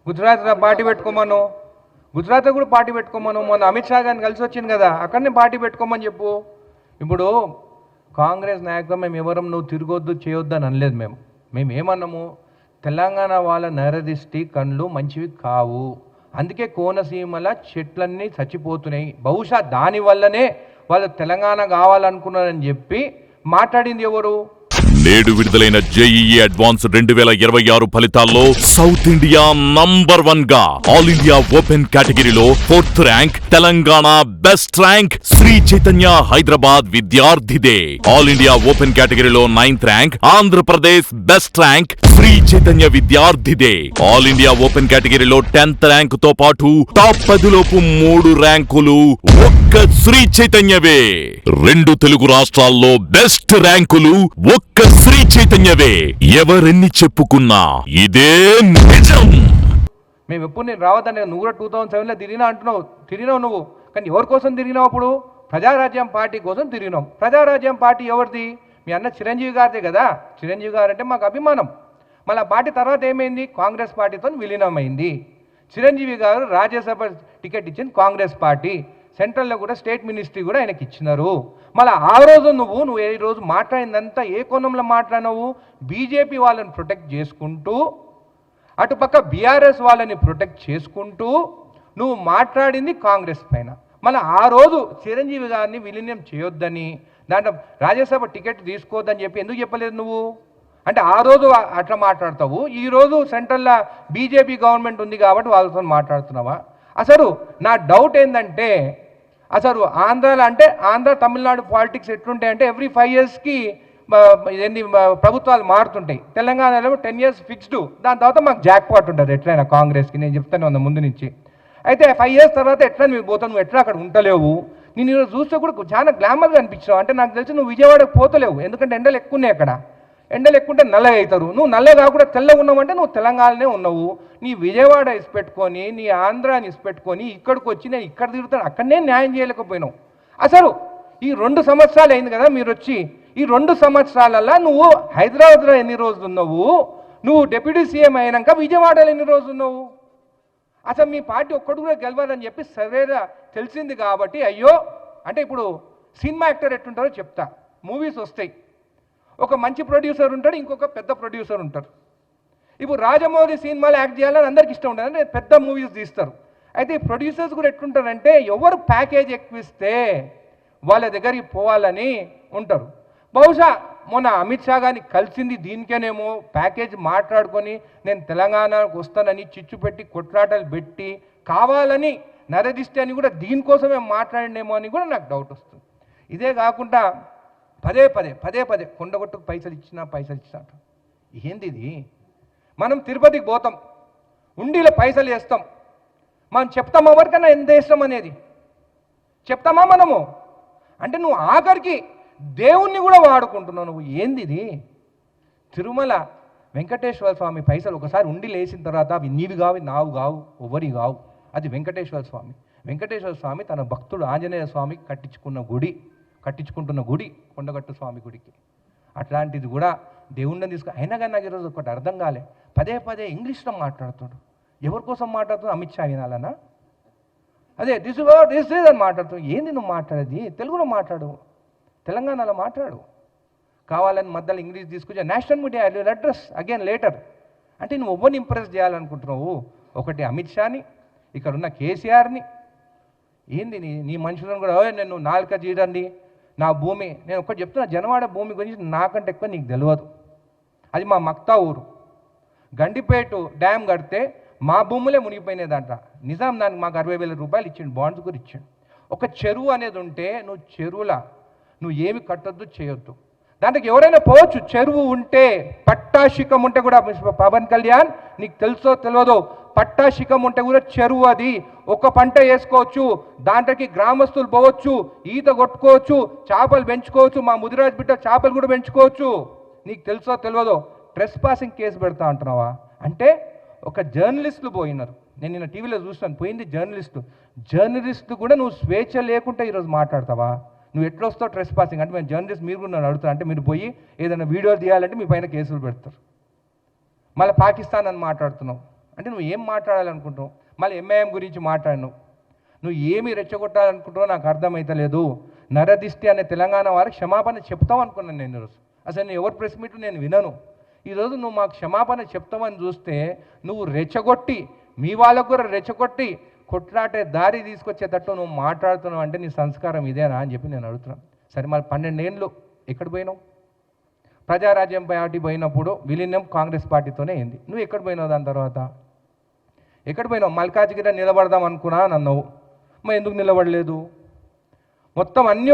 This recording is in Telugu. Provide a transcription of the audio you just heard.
గుజరాత్లో పార్టీ పెట్టుకోమను, గుజరాత్లో కూడా పార్టీ పెట్టుకోమను. మొన్న అమిత్ షా గారిని కలిసి వచ్చింది కదా, అక్కడనే పార్టీ పెట్టుకోమని చెప్పు. ఇప్పుడు కాంగ్రెస్ నాయకులు మేము ఎవరం నువ్వు తిరగొద్దు చేయొద్దు అని అనలేదు. మేము ఏమన్నాము, తెలంగాణ వాళ్ళ నరదిష్టి కళ్ళు మంచివి కావు, అందుకే కోనసీమల చెట్లన్నీ చచ్చిపోతున్నాయి, బహుశా దానివల్లనే వాళ్ళు తెలంగాణ కావాలనుకున్నారని చెప్పి మాట్లాడింది ఎవరు? నేడు విడుదలైన జేఈఈ అడ్వాన్స్ 2026 ఫలితాల్లో సౌత్ ఇండియా నంబర్ 1 గా ఆల్ ఇండియా ఓపెన్ కేటగిరీలో 4th rank Telangana, best rank Sri Chaitanya Hyderabad విద్యార్థిదే. ఆల్ ఇండియా ఓపెన్ కేటగిరీలో 9th rank Andhra Pradesh, best rank Sri Chaitanya విద్యార్థిదే. ఆల్ ఇండియా ఓపెన్ కేటగిరీలో 10th ర్యాంక్ తో పాటు టాప్ 10 లోపు 3 ర్యాంకులు ఒక్క శ్రీ చైతన్యవే. 2 తెలుగు రాష్ట్రాల్లో బెస్ట్ ర్యాంకులు ఒక్క శ్రీ చైతన్యవే. ఎవరెన్ని చెప్పుకున్నా ఇదే నిజం. మేము ఎప్పుడు నేను రావద్దని, నువ్వు కూడా 2007లో తిరిగినావు నువ్వు, కానీ ఎవరి కోసం తిరిగినావు? అప్పుడు ప్రజారాజ్యం పార్టీ కోసం తిరిగినాం. ప్రజారాజ్యం పార్టీ ఎవరిది? మీ అన్న చిరంజీవి గారిదే కదా. చిరంజీవి గారు అంటే మాకు అభిమానం. మళ్ళీ పార్టీ తర్వాత ఏమైంది? కాంగ్రెస్ పార్టీతో విలీనమైంది. చిరంజీవి గారు రాజ్యసభ టికెట్ ఇచ్చింది కాంగ్రెస్ పార్టీ, సెంట్రల్లో కూడా స్టేట్ మినిస్ట్రీ కూడా ఆయనకి ఇచ్చినారు. మళ్ళీ ఆ రోజు నువ్వు ఏ రోజు మాట్లాడిందంతా ఏ కోణంలో మాట్లాడినావు? బీజేపీ వాళ్ళని ప్రొటెక్ట్ చేసుకుంటూ, అటుపక్క బీఆర్ఎస్ వాళ్ళని ప్రొటెక్ట్ చేసుకుంటూ నువ్వు మాట్లాడింది కాంగ్రెస్ పైన. మళ్ళీ ఆ రోజు చిరంజీవి గారిని విలీనం చేయొద్దని, దాంట్లో రాజ్యసభ టికెట్ తీసుకోవద్దని చెప్పి ఎందుకు చెప్పలేదు నువ్వు? అంటే ఆ రోజు అట్లా మాట్లాడతావు, ఈరోజు సెంట్రల్లో బీజేపీ గవర్నమెంట్ ఉంది కాబట్టి వాళ్ళతో మాట్లాడుతున్నావా? అసలు నా డౌట్ ఏంటంటే, అసలు ఆంధ్రాలో అంటే ఆంధ్ర తమిళనాడు పాలిటిక్స్ ఎట్లుంటాయంటే ఎవ్రీ 5 yearsకి ఏంది ప్రభుత్వాలు మారుతుంటాయి. తెలంగాణలో 10 years ఫిక్స్డ్, దాని తర్వాత మాకు జాక్పాట్ ఉంటుంది ఎట్లయినా కాంగ్రెస్కి. నేను చెప్తాను ఉన్న ముందు నుంచి. అయితే 5 years తర్వాత ఎట్లా నువ్వు పోతావు, నువ్వు ఎట్లా అక్కడ ఉండలేవు. నేను ఈరోజు చూస్తే కూడా చాలా గ్లామర్గా అనిపించావు. అంటే నాకు తెలిసి నువ్వు విజయవాడకు పోతలేవు, ఎందుకంటే ఎండలు ఎక్కువ ఉన్నాయి అక్కడ. ఎండలు ఎక్కుంటే నల్లగా అవుతారు. నువ్వు నల్లగా కాకుండా తెల్లగా ఉన్నావంటే నువ్వు తెలంగాణనే ఉన్నావు. నీ విజయవాడ ఇసిపెట్టుకొని, నీ ఆంధ్రాని ఇసిపెట్టుకొని ఇక్కడికి వచ్చి నేను ఇక్కడ తిరుగుతాను, అక్కడనే న్యాయం చేయలేకపోయినావు. అసలు ఈ 2 సంవత్సరాలు అయింది కదా మీరు వచ్చి, ఈ 2 సంవత్సరాలల్లో నువ్వు హైదరాబాద్లో ఎన్ని రోజులు ఉన్నావు? నువ్వు డిప్యూటీ సీఎం అయినాక విజయవాడలో ఎన్ని రోజులు ఉన్నావు? అసలు మీ పార్టీ ఒక్కడు కూడా గెలవాలని చెప్పి సరేగా తెలిసింది కాబట్టి అయ్యో అంటే, ఇప్పుడు సినిమా యాక్టర్ ఎట్టుంటారో చెప్తా. మూవీస్ వస్తాయి, ఒక మంచి ప్రొడ్యూసర్ ఉంటాడు, ఇంకొక పెద్ద ప్రొడ్యూసర్ ఉంటారు. ఇప్పుడు రాజమౌళి సినిమాలు యాక్ట్ చేయాలని అందరికి ఇష్టం ఉంటుంది, అంటే పెద్ద మూవీస్ తీస్తారు. అయితే ఈ ప్రొడ్యూసర్స్ కూడా ఎట్లుంటారంటే, ఎవరు ప్యాకేజ్ ఎక్కువిస్తే వాళ్ళ దగ్గరికి పోవాలని ఉంటారు. బహుశా మొన్న అమిత్ షా గారిని కలిసింది దీనికేనేమో, ప్యాకేజ్ మాట్లాడుకొని నేను తెలంగాణకు వస్తానని చిచ్చు పెట్టి కొట్లాటలు పెట్టి కావాలని నరదిష్టి అని కూడా దీనికోసమే మాట్లాడినేమో అని కూడా నాకు డౌట్ వస్తుంది. ఇదే కాకుండా పదే పదే కొండగొట్టుకు పైసలు ఇచ్చినా ఏంది ఇది? మనం తిరుపతికి పోతాం, ఉండిలో పైసలు వేస్తాం, మనం చెప్తామా ఎవరికన్నా ఎంత వేస్తాం అనేది? చెప్తామా మనము? అంటే నువ్వు ఆఖరికి దేవుణ్ణి కూడా వాడుకుంటున్నావు నువ్వు. ఏంది ఇది? తిరుమల వెంకటేశ్వర స్వామి పైసలు ఒకసారి ఉండి లేచిన తర్వాత అవి నీవి కావు, నావు కావు, ఎవరి కావు. అది వెంకటేశ్వర స్వామి. వెంకటేశ్వర స్వామి తన భక్తుడు ఆంజనేయ స్వామి కట్టించుకుంటున్న గుడి కొండగట్టు స్వామి గుడికి. అట్లాంటిది కూడా దేవుణ్ణి అయినా కానీ నాకు ఈరోజు ఒకటి అర్థం కాలే, పదే ఇంగ్లీష్లో మాట్లాడుతాడు. ఎవరి కోసం మాట్లాడుతున్నాడు? అమిత్ షా వినాలన్నా? అదే దిస్ అని మాట్లాడుతాడు. ఏంది నువ్వు మాట్లాడేది? తెలుగులో మాట్లాడు, తెలంగాణలో మాట్లాడు. కావాలని మధ్యలో ఇంగ్లీష్ తీసుకొచ్చా. National media I will address again later. అంటే నువ్వు ఎవరిని ఇంప్రెస్ చేయాలనుకుంటున్నావు? ఒకటి అమిత్ షాని, ఇక్కడ ఉన్న కేసీఆర్ని. ఏంది నీ మనుషులను కూడా నేను నాలుక చేయడండి నా భూమి. నేను ఒకటి చెప్తున్నా, జనవాడ భూమి గురించి నాకంటే ఎక్కువ నీకు తెలియదు. అది మా మక్తా ఊరు. గండిపేట డ్యామ్ కడితే మా భూములే మునిగిపోయినాదంట. నిజాం దానికి మాకు 60,000 రూపాయలు ఇచ్చిండు, బాండ్స్ కూడా ఇచ్చిండు. ఒక చెరువు అనేది ఉంటే నువ్వు చెరువులా నువ్వు ఏమి కట్టొద్దు చేయొద్దు, దాంట్లోకి ఎవరైనా పోవచ్చు. చెరువు ఉంటే పట్టాశిఖం ఉంటే కూడా, పవన్ కళ్యాణ్ నీకు తెలుసో తెలియదో, పట్టాశిఖం ఉంటే కూడా చెరువు అది, ఒక పంట వేసుకోవచ్చు, దాంట్లోకి గ్రామస్తులు పోవచ్చు, ఈత కొట్టుకోవచ్చు, చేపలు పెంచుకోవచ్చు, మా ముదిరాజ్ బిడ్డ చేపలు కూడా పెంచుకోవచ్చు. నీకు తెలుసో తెలియదో ట్రెస్ పాసింగ్ కేసు పెడతా అంటున్నావా? అంటే ఒక జర్నలిస్టులు పోయినారు. నేను నిన్న టీవీలో చూస్తాను, పోయింది జర్నలిస్టు కూడా నువ్వు స్వేచ్ఛ లేకుండా ఈరోజు మాట్లాడతావా? నువ్వు ఎట్లా వస్తావు ట్రెస్ పాసింగ్ అంటే? మేము జర్నలిస్ట్ మీరు కూడా నన్ను అడుగుతారు, అంటే మీరు పోయి ఏదైనా వీడియోలు తీయాలంటే మీ పైన కేసులు పెడతారు. మళ్ళీ పాకిస్తాన్ అని మాట్లాడుతున్నావు. అంటే నువ్వు ఏం మాట్లాడాలనుకుంటున్నావు? మళ్ళీ ఎంఐఎం గురించి మాట్లాడినావు. నువ్వు ఏమి రెచ్చగొట్టాలనుకుంటున్నావు నాకు అర్థమైతలేదు. నరదిష్టి అనే తెలంగాణ వారికి క్షమాపణ చెప్తావు అనుకున్నాను నేను ఈరోజు. అసలు నేను ఎవరి ప్రెస్ మీట్ నేను వినను. ఈరోజు నువ్వు మాకు క్షమాపణ చెప్తావని చూస్తే నువ్వు రెచ్చగొట్టి మీ వాళ్ళకు కూడా రెచ్చగొట్టి కొట్లాటే దారి తీసుకొచ్చేటట్టు నువ్వు మాట్లాడుతున్నావు అంటే నీ సంస్కారం ఇదేనా అని చెప్పి నేను అడుగుతున్నాను. సరే మరి 12 ఏళ్ళు ఎక్కడ పోయినావు? ప్రజారాజ్యం పార్టీ పోయినప్పుడు విలీనం కాంగ్రెస్ పార్టీతోనే అయింది. నువ్వు ఎక్కడ పోయినావు? దాని తర్వాత ఎక్కడ పోయినావు? మల్కాజ్గిరి నిలబడదాం అనుకున్నా అన్నావు. మరి ఎందుకు నిలబడలేదు? మొత్తం అన్ని